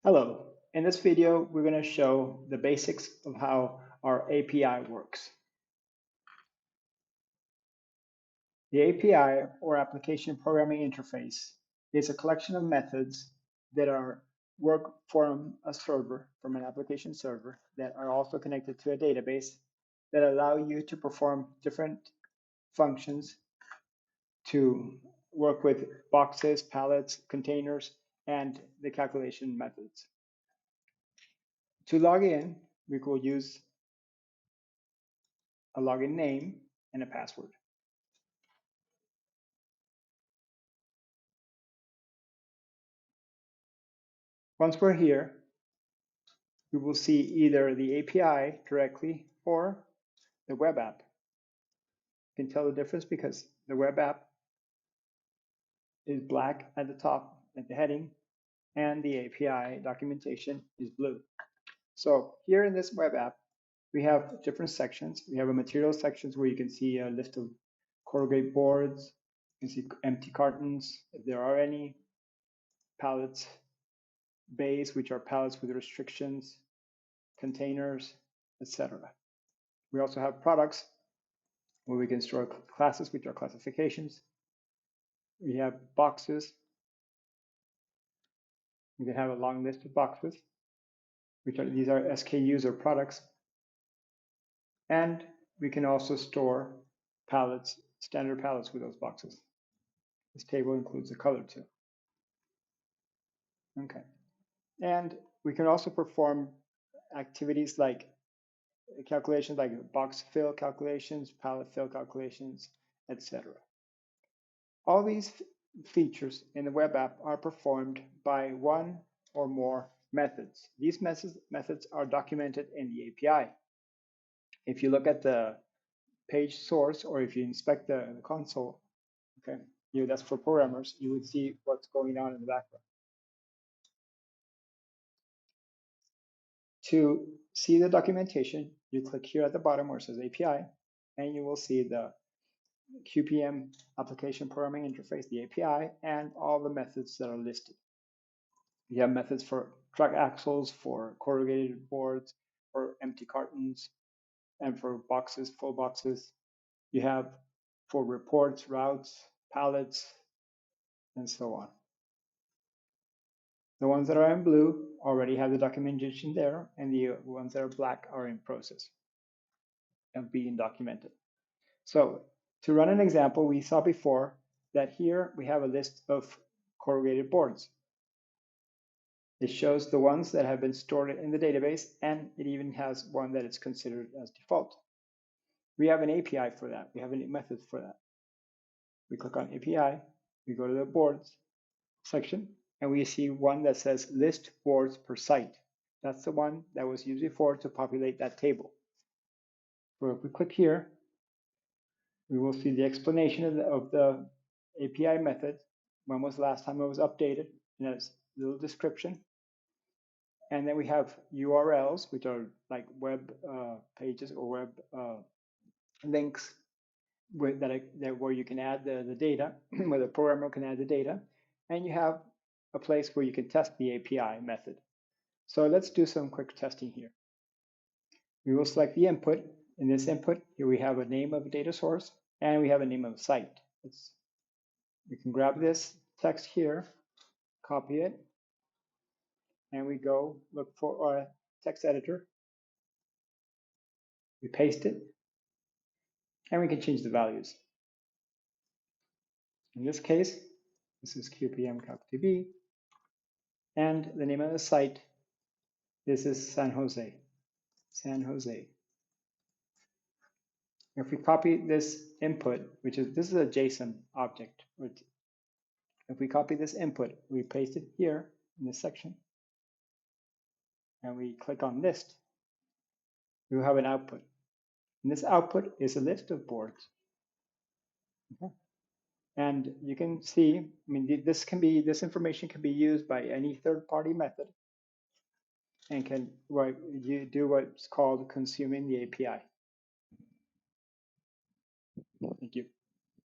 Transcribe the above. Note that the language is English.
Hello, in this video, we're going to show the basics of how our API works. The API, or Application Programming Interface, is a collection of methods that work from a server, from an application server, that are also connected to a database that allow you to perform different functions to work with boxes, pallets, containers, and the calculation methods. To log in, we will use a login name and a password. Once we're here, we will see either the API directly or the web app. You can tell the difference because the web app is black at the top at the heading, and the API documentation is blue. So here in this web app, we have different sections. We have a material sections where you can see a list of corrugated boards. You can see empty cartons, if there are any, pallets, bays, which are pallets with restrictions, containers, etc. We also have products where we can store classes, which are classifications. We have boxes. We can have a long list of boxes, these are SKUs or products. And we can also store pallets, standard pallets with those boxes. This table includes the color too. Okay. And we can also perform activities like calculations like box fill calculations, pallet fill calculations, etc. All these features in the web app are performed by one or more methods. These methods are documented in the API. If you look at the page source, or if you inspect the console, okay, that's for programmers, you would see what's going on in the background. To see the documentation, you click here at the bottom where it says API, and you will see the QPM Application Programming Interface, the API, and all the methods that are listed. You have methods for truck axles, for corrugated boards, for empty cartons, and for boxes, full boxes. You have for reports, routes, pallets, and so on. The ones that are in blue already have the documentation there, and the ones that are black are in process of being documented. So to run an example, we saw before that here we have a list of corrugated boards. It shows the ones that have been stored in the database, and it even has one that is considered as default. We have an API for that. We have a method for that. We click on API, we go to the boards section, and we see one that says list boards per site. That's the one that was used before to populate that table. So if we click here, we will see the explanation of the API method. When was the last time it was updated? And there's a little description. And then we have URLs, which are like web pages or web links where you can add the data, where the programmer can add the data. And you have a place where you can test the API method. So let's do some quick testing here. We will select the input. In this input, here we have a name of a data source, and we have a name of a site. We can grab this text here, copy it, and we go look for our text editor. We paste it, and we can change the values. In this case, this is QPM CalcDB, and the name of the site, this is San Jose. San Jose. If we copy this input, this is a JSON object. If we copy this input, we paste it here in this section, and we click on list, we will have an output. And this output is a list of boards. Okay. And you can see, this information can be used by any third-party method and can do what's called consuming the API. Thank you.